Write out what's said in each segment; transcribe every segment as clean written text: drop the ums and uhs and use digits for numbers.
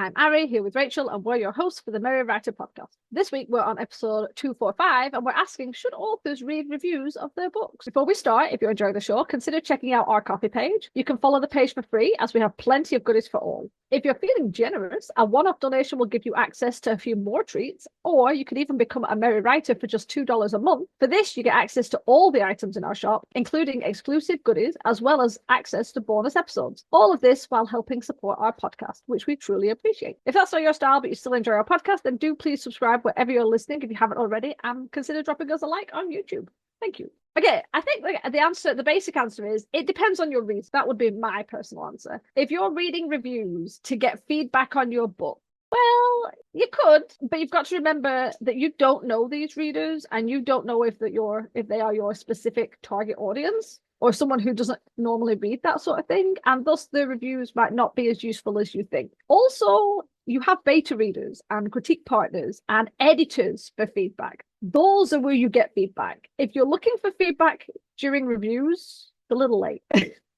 I'm Ari, here with Rachel, and we're your hosts for the Merry Writer podcast. This week, we're on episode 245, and we're asking, should authors read reviews of their books? Before we start, if you're enjoying the show, consider checking out our coffee page. You can follow the page for free, as we have plenty of goodies for all. If you're feeling generous, a one-off donation will give you access to a few more treats, or you can even become a Merry Writer for just $2 a month. For this, you get access to all the items in our shop, including exclusive goodies, as well as access to bonus episodes. All of this while helping support our podcast, which we truly appreciate. If that's not your style, but you still enjoy our podcast, then do please subscribe wherever you're listening if you haven't already, and consider dropping us a like on YouTube. Thank you. Okay, I think the basic answer is it depends on your reads. That would be my personal answer. If you're reading reviews to get feedback on your book, well, you could, but you've got to remember that you don't know these readers, and you don't know if they are your specific target audience, or someone who doesn't normally read that sort of thing, and thus the reviews might not be as useful as you think. Also, you have beta readers and critique partners and editors for feedback. Those are where you get feedback. If you're looking for feedback during reviews, it's a little late.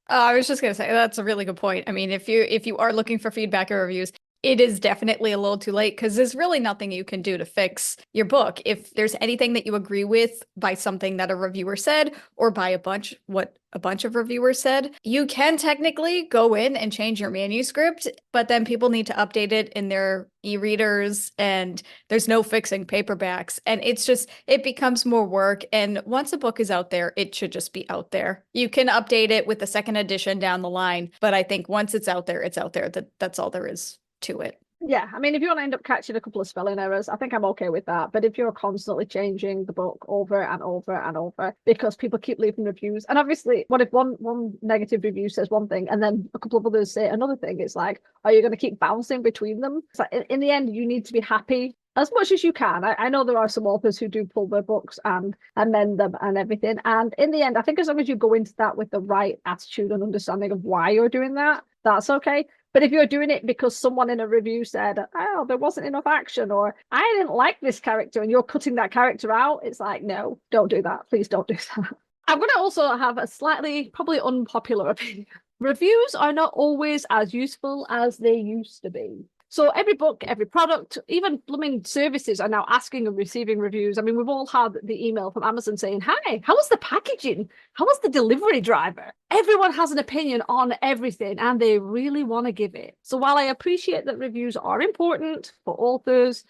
I was just going to say, that's a really good point. I mean, if you are looking for feedback or reviews, it is definitely a little too late, because there's really nothing you can do to fix your book. If there's anything that you agree with by something that a reviewer said, or by what a bunch of reviewers said, you can technically go in and change your manuscript, but then people need to update it in their e-readers, and there's no fixing paperbacks. And it becomes more work. And once a book is out there, it should just be out there. You can update it with the second edition down the line, but I think once it's out there, it's out there. That's all there is to it. Yeah, I mean, if you want to end up catching a couple of spelling errors, I think I'm okay with that. But if you're constantly changing the book over and over and over because people keep leaving reviews, and obviously, what if one negative review says one thing and then a couple of others say another thing? It's like, are you going to keep bouncing between them? It's like, in the end, you need to be happy as much as you can. I know there are some authors who do pull their books and amend them and everything. And in the end, I think as long as you go into that with the right attitude and understanding of why you're doing that, that's okay. But if you're doing it because someone in a review said, oh, there wasn't enough action, or I didn't like this character, and you're cutting that character out, it's like, no, don't do that. Please don't do that. I'm going to also have a slightly, probably unpopular opinion. Reviews are not always as useful as they used to be. So every book, every product, even blooming services are now asking and receiving reviews. I mean, we've all had the email from Amazon saying, hi, how was the packaging? How was the delivery driver? Everyone has an opinion on everything, and they really want to give it. So while I appreciate that reviews are important for authors,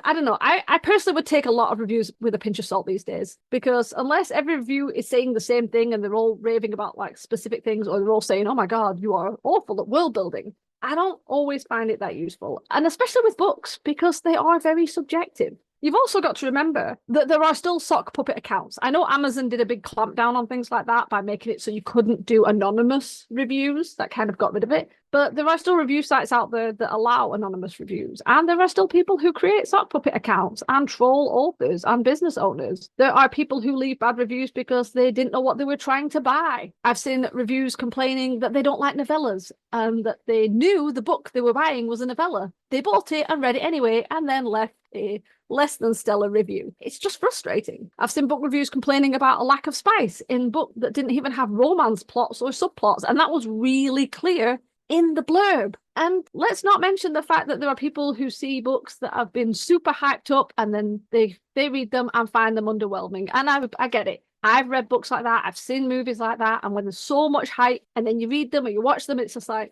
I don't know. I personally would take a lot of reviews with a pinch of salt these days, because unless every review is saying the same thing and they're all raving about like specific things, or they're all saying, oh my God, you are awful at world building, I don't always find it that useful. And especially with books, because they are very subjective. You've also got to remember that there are still sock puppet accounts. I know Amazon did a big clampdown on things like that by making it so you couldn't do anonymous reviews. That kind of got rid of it. But there are still review sites out there that allow anonymous reviews. And there are still people who create sock puppet accounts and troll authors and business owners. There are people who leave bad reviews because they didn't know what they were trying to buy. I've seen reviews complaining that they don't like novellas, and that they knew the book they were buying was a novella. They bought it and read it anyway, and then left a less than stellar review. It's just frustrating. I've seen book reviews complaining about a lack of spice in book that didn't even have romance plots or subplots, and that was really clear in the blurb. And let's not mention the fact that there are people who see books that have been super hyped up, and then they read them and find them underwhelming. And I get it. I've read books like that. I've seen movies like that. And when there's so much hype and then you read them or you watch them, it's just like,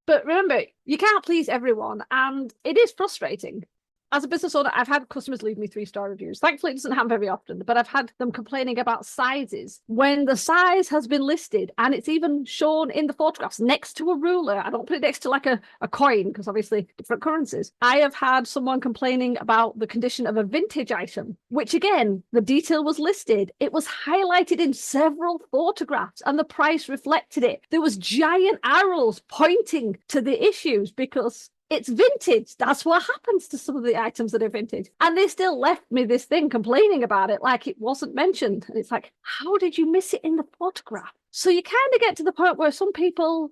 but remember, you can't please everyone, and it is frustrating. As a business owner, I've had customers leave me 3-star reviews. Thankfully, it doesn't happen very often, but I've had them complaining about sizes when the size has been listed and it's even shown in the photographs next to a ruler. I don't put it next to like a coin, because obviously different currencies. I have had someone complaining about the condition of a vintage item, which again, the detail was listed. It was highlighted in several photographs and the price reflected it. There was giant arrows pointing to the issues because it's vintage. That's what happens to some of the items that are vintage. And they still left me this thing complaining about it like it wasn't mentioned. And it's like, how did you miss it in the photograph? So you kind of get to the point where some people,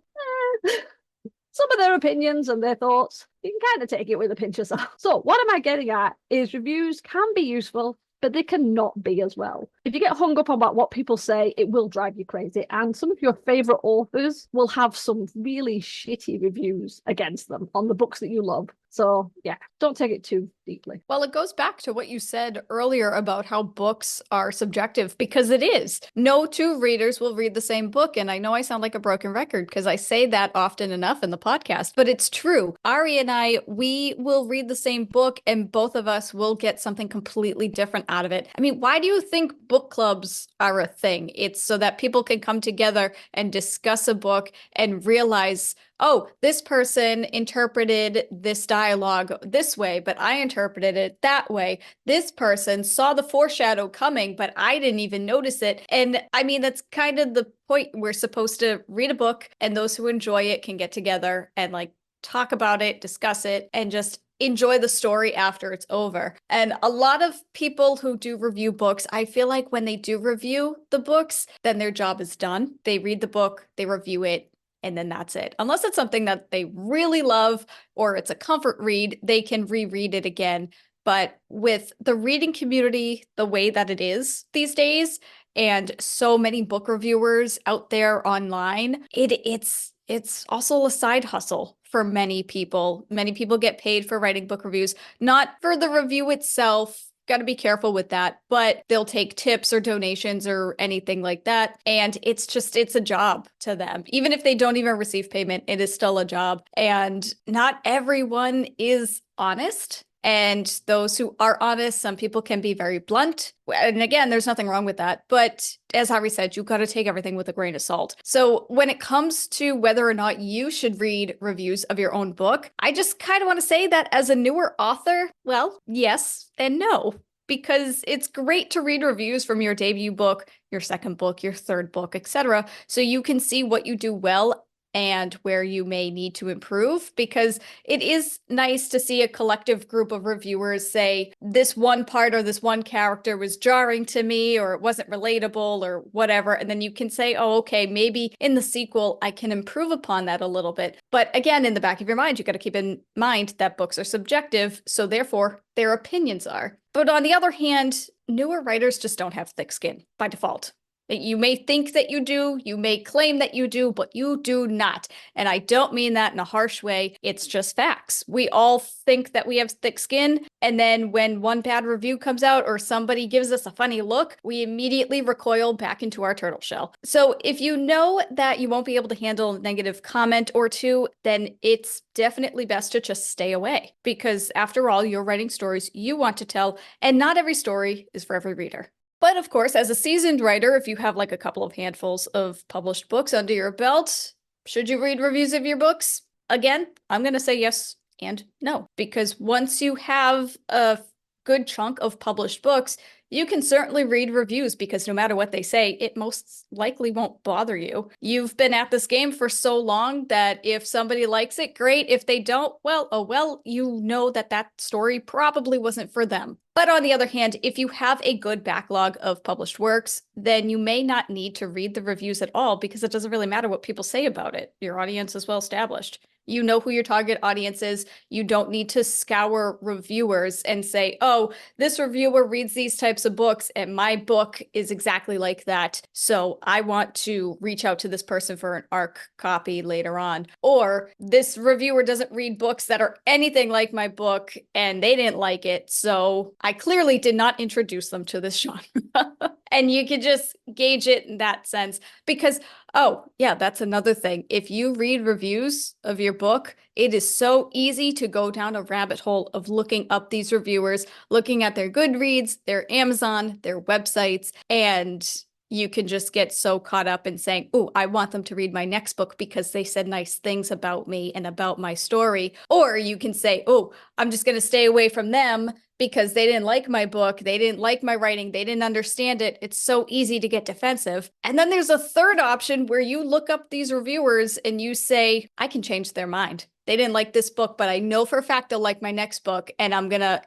some of their opinions and their thoughts, you can kind of take it with a pinch of salt. So what am I getting at is reviews can be useful, but they cannot be as well. If you get hung up on about what people say, it will drive you crazy. And some of your favorite authors will have some really shitty reviews against them on the books that you love. So yeah, don't take it too deeply. Well, it goes back to what you said earlier about how books are subjective, because it is. No two readers will read the same book. And I know I sound like a broken record because I say that often enough in the podcast, but it's true. Ari and I, we will read the same book and both of us will get something completely different out of it. I mean, why do you think book clubs are a thing? It's so that people can come together and discuss a book and realize, oh, this person interpreted this dialogue this way, but I interpreted it that way. This person saw the foreshadow coming, but I didn't even notice it. And I mean, that's kind of the point. We're supposed to read a book, and those who enjoy it can get together and like talk about it, discuss it, and just enjoy the story after it's over. And a lot of people who do review books, I feel like when they do review the books, then their job is done. They read the book, they review it, and then that's it. Unless it's something that they really love or it's a comfort read, they can reread it again. But with the reading community the way that it is these days, and so many book reviewers out there online, it's also a side hustle for many people. Many people get paid for writing book reviews, not for the review itself. Got to be careful with that, but they'll take tips or donations or anything like that. And it's a job to them. Even if they don't even receive payment, it is still a job. And not everyone is honest. And those who are honest, some people can be very blunt. And again, there's nothing wrong with that. But as Harry said, you've got to take everything with a grain of salt. So when it comes to whether or not you should read reviews of your own book, I just kind of want to say that as a newer author, well, yes and no. Because it's great to read reviews from your debut book, your second book, your third book, etc. So you can see what you do well and where you may need to improve, because it is nice to see a collective group of reviewers say this one part or this one character was jarring to me, or it wasn't relatable or whatever. And then you can say, oh, okay, maybe in the sequel, I can improve upon that a little bit. But again, in the back of your mind, you got to keep in mind that books are subjective. So therefore, their opinions are. But on the other hand, newer writers just don't have thick skin by default. You may think that you do, you may claim that you do, but you do not. And I don't mean that in a harsh way. It's just facts. We all think that we have thick skin. And then when one bad review comes out or somebody gives us a funny look, we immediately recoil back into our turtle shell. So if you know that you won't be able to handle a negative comment or two, then it's definitely best to just stay away. Because after all, you're writing stories you want to tell, and not every story is for every reader. But of course, as a seasoned writer, if you have like a couple of handfuls of published books under your belt, should you read reviews of your books? Again, I'm going to say yes and no, because once you have a good chunk of published books, you can certainly read reviews, because no matter what they say, it most likely won't bother you. You've been at this game for so long that if somebody likes it, great. If they don't, well, oh well, you know that that story probably wasn't for them. But on the other hand, if you have a good backlog of published works, then you may not need to read the reviews at all, because it doesn't really matter what people say about it. Your audience is well established. You know who your target audience is. You don't need to scour reviewers and say, oh, this reviewer reads these types of books and my book is exactly like that. So I want to reach out to this person for an ARC copy later on. Or this reviewer doesn't read books that are anything like my book and they didn't like it. So I clearly did not introduce them to this genre. And you can just gauge it in that sense, because, oh, yeah, that's another thing. If you read reviews of your book, it is so easy to go down a rabbit hole of looking up these reviewers, looking at their Goodreads, their Amazon, their websites, and you can just get so caught up in saying, oh, I want them to read my next book because they said nice things about me and about my story. Or you can say, oh, I'm just going to stay away from them because they didn't like my book, they didn't like my writing, they didn't understand it. It's so easy to get defensive. And then there's a third option where you look up these reviewers and you say, I can change their mind. They didn't like this book, but I know for a fact they'll like my next book, and I'm gonna,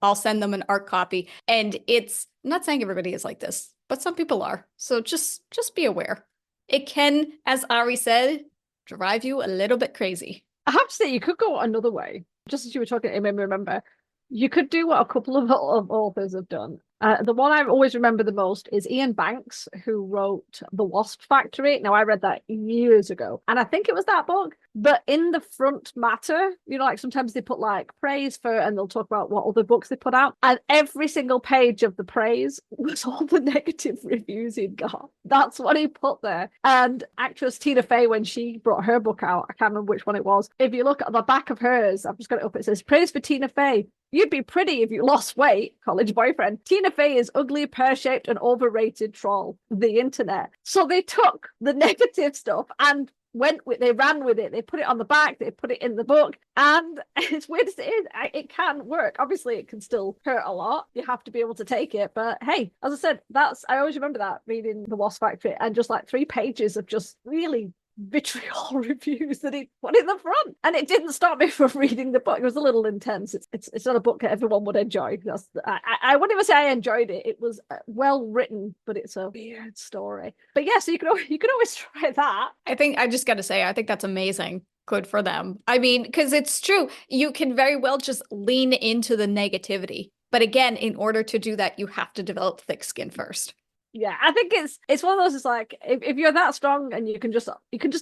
I'll send them an ARC copy. And I'm not saying everybody is like this, but some people are. So just be aware. It can, as Ari said, drive you a little bit crazy. I have to say, you could go another way. Just as you were talking, it made me remember, You could do what a couple of authors have done. The one I always remember the most is Ian Banks, who wrote The Wasp Factory. Now, I read that years ago, and I think it was that book. But in the front matter, you know, like sometimes they put like praise for, and they'll talk about what other books they put out. And every single page of the praise was all the negative reviews he'd got. That's what he put there. And actress Tina Fey, when she brought her book out, I can't remember which one it was. If you look at the back of hers, I've just got it up, it says, praise for Tina Fey. You'd be pretty if you lost weight, college boyfriend. Tina Fey is ugly, pear-shaped, and overrated troll. The internet. So they took the negative stuff and they ran with it. They put it on the back, they put it in the book. And as weird as it is, it can work. Obviously, it can still hurt a lot. You have to be able to take it. But hey, as I said, I always remember that reading The Wasp Factory and just like 3 pages of just really vitriol reviews that he put in the front, and it didn't stop me from reading the book. It was a little intense. It's not a book that everyone would enjoy. I wouldn't even say I enjoyed it. It was well written, but it's a weird story. But yeah, so you could always try that. I think I just got to say, I think that's amazing. Good for them. I mean, because it's true. You can very well just lean into the negativity. But again, in order to do that, you have to develop thick skin first. Yeah, I think it's one of those. It's like if you're that strong and you can just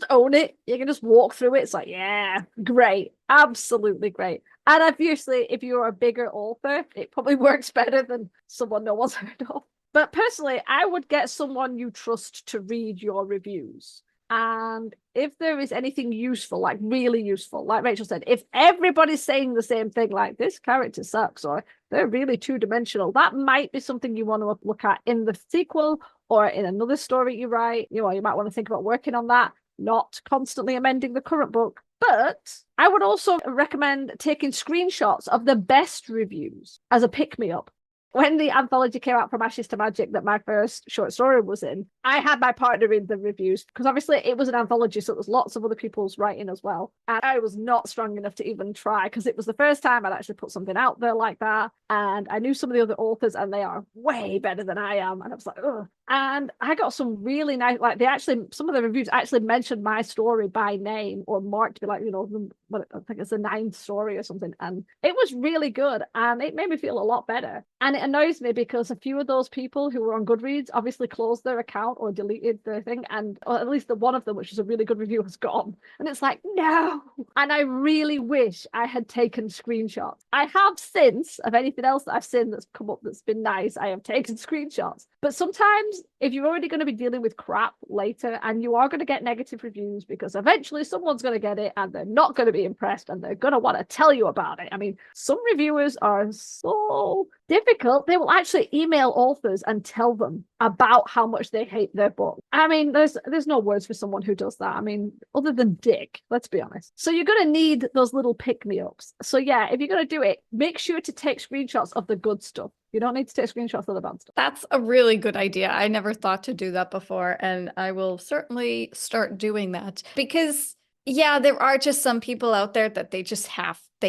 own it, you can just walk through it. It's like, yeah, great, absolutely great. And obviously, if you're a bigger author, it probably works better than someone no one's heard of. But personally, I would get someone you trust to read your reviews. And if there is anything useful, like really useful, like Rachel said, if everybody's saying the same thing, like this character sucks or they're really two-dimensional, that might be something you want to look at in the sequel or in another story you write. You know, you might want to think about working on that, not constantly amending the current book. But I would also recommend taking screenshots of the best reviews as a pick-me-up. When the anthology came out, From Ashes to Magic, that my first short story was in, I had my partner read the reviews because obviously it was an anthology, so there was lots of other people's writing as well. And I was not strong enough to even try because it was the first time I'd actually put something out there like that. And I knew some of the other authors and they are way better than I am. And I was like, ugh. And I got some really nice, like some of the reviews actually mentioned my story by name or marked me like, you know, I think it's the 9th story or something. And it was really good. And it made me feel a lot better. And it annoys me because a few of those people who were on Goodreads obviously closed their account or deleted their thing. And or at least the one of them, which was a really good review, has gone. And it's like, no. And I really wish I had taken screenshots. I have since of anything else that I've seen that's come up that's been nice. I have taken screenshots. But sometimes if you're already going to be dealing with crap later and you are going to get negative reviews because eventually someone's going to get it and they're not going to be impressed and they're going to want to tell you about it. I mean, some reviewers are so difficult. They will actually email authors and tell them about how much they hate their book. I mean, there's no words for someone who does that. I mean, other than dick, let's be honest. So you're going to need those little pick-me-ups. So yeah, if you're going to do it, make sure to take screenshots of the good stuff. You don't need to take screenshots of the bad stuff. That's a really good idea. I never thought to do that before, and I will certainly start doing that because, yeah, there are just some people out there that they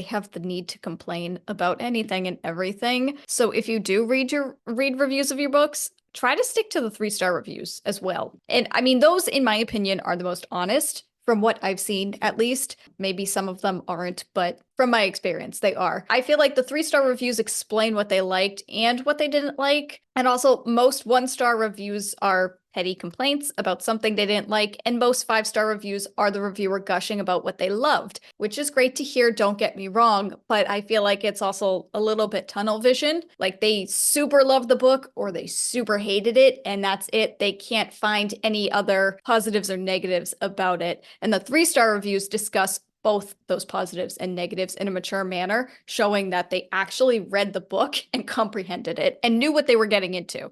have the need to complain about anything and everything. So if you do read reviews of your books, try to stick to the 3-star reviews as well. And I mean, those, in my opinion, are the most honest. From what I've seen, at least. Maybe some of them aren't, but from my experience, they are. I feel like the 3-star reviews explain what they liked and what they didn't like. And also, most 1-star reviews are petty complaints about something they didn't like, and most 5-star reviews are the reviewer gushing about what they loved, which is great to hear, don't get me wrong, but I feel like it's also a little bit tunnel vision. Like they super loved the book or they super hated it, and that's it. They can't find any other positives or negatives about it. And the 3-star reviews discuss both those positives and negatives in a mature manner, showing that they actually read the book and comprehended it and knew what they were getting into.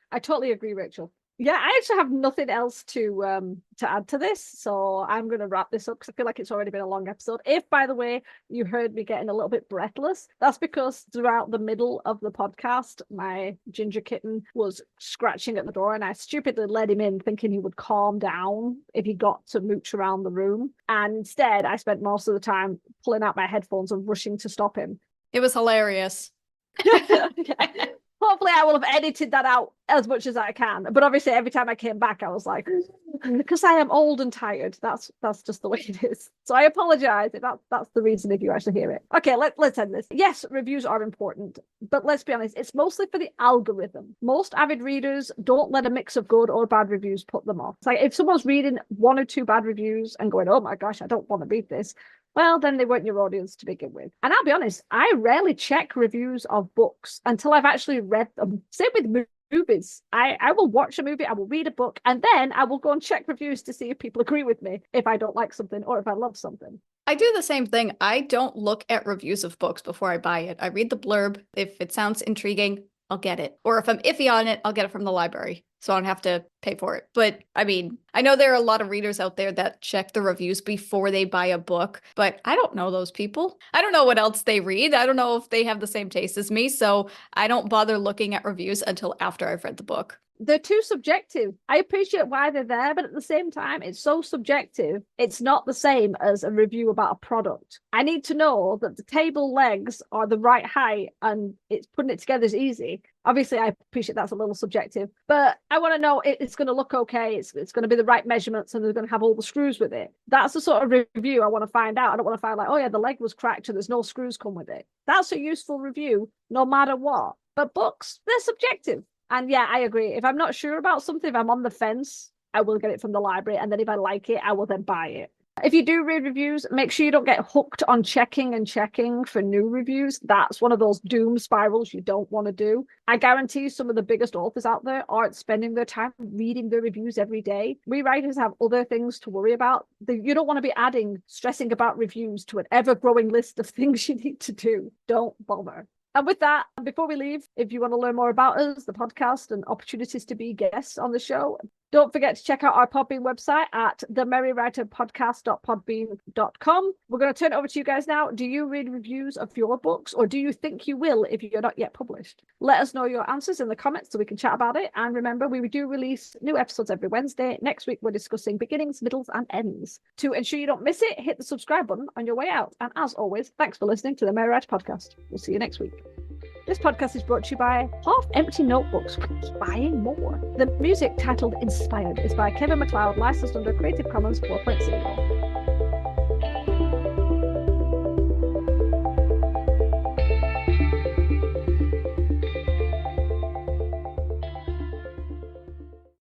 I totally agree, Rachel. Yeah, I actually have nothing else to add to this, so I'm going to wrap this up because I feel like it's already been a long episode. If, by the way, you heard me getting a little bit breathless, that's because throughout the middle of the podcast, my ginger kitten was scratching at the door, and I stupidly let him in thinking he would calm down if he got to mooch around the room. And instead, I spent most of the time pulling out my headphones and rushing to stop him. It was hilarious. Okay. Hopefully I will have edited that out as much as I can. But obviously every time I came back, I was like, because I am old and tired. That's just the way it is. So I apologize if that's the reason if you actually hear it. Okay, let's end this. Yes, reviews are important, but let's be honest, it's mostly for the algorithm. Most avid readers don't let a mix of good or bad reviews put them off. It's like if someone's reading 1 or 2 bad reviews and going, oh my gosh, I don't want to read this, well, then they weren't your audience to begin with. And I'll be honest, I rarely check reviews of books until I've actually read them. Same with movies. I will watch a movie, I will read a book, and then I will go and check reviews to see if people agree with me, if I don't like something or if I love something. I do the same thing. I don't look at reviews of books before I buy it. I read the blurb. If it sounds intriguing, I'll get it. Or if I'm iffy on it, I'll get it from the library, so I don't have to pay for it. But I mean, I know there are a lot of readers out there that check the reviews before they buy a book, but I don't know those people. I don't know what else they read. I don't know if they have the same taste as me, so I don't bother looking at reviews until after I've read the book. They're too subjective. I appreciate why they're there, but at the same time, it's so subjective. It's not the same as a review about a product. I need to know that the table legs are the right height and it's putting it together is easy. Obviously, I appreciate that's a little subjective, but I want to know it's going to look okay. It's going to be the right measurements and they're going to have all the screws with it. That's the sort of review I want to find out. I don't want to find like, oh yeah, the leg was cracked and there's no screws come with it. That's a useful review no matter what. But books, they're subjective. And yeah, I agree. If I'm not sure about something, if I'm on the fence, I will get it from the library. And then if I like it, I will then buy it. If you do read reviews, make sure you don't get hooked on checking for new reviews. That's one of those doom spirals you don't want to do. I guarantee some of the biggest authors out there aren't spending their time reading their reviews every day. We writers have other things to worry about. You don't want to be stressing about reviews to an ever-growing list of things you need to do. Don't bother. And with that, before we leave, if you want to learn more about us, the podcast, and opportunities to be guests on the show, don't forget to check out our Podbean website at themerrywriterpodcast.podbean.com. We're going to turn it over to you guys now. Do you read reviews of your books, or do you think you will if you're not yet published? Let us know your answers in the comments so we can chat about it. And remember, we do release new episodes every Wednesday. Next week, we're discussing beginnings, middles, and ends. To ensure you don't miss it, hit the subscribe button on your way out. And as always, thanks for listening to the Merry Writer Podcast. We'll see you next week. This podcast is brought to you by Half Empty Notebooks. Keep buying more. The music titled Inspired is by Kevin MacLeod, licensed under Creative Commons 4.0.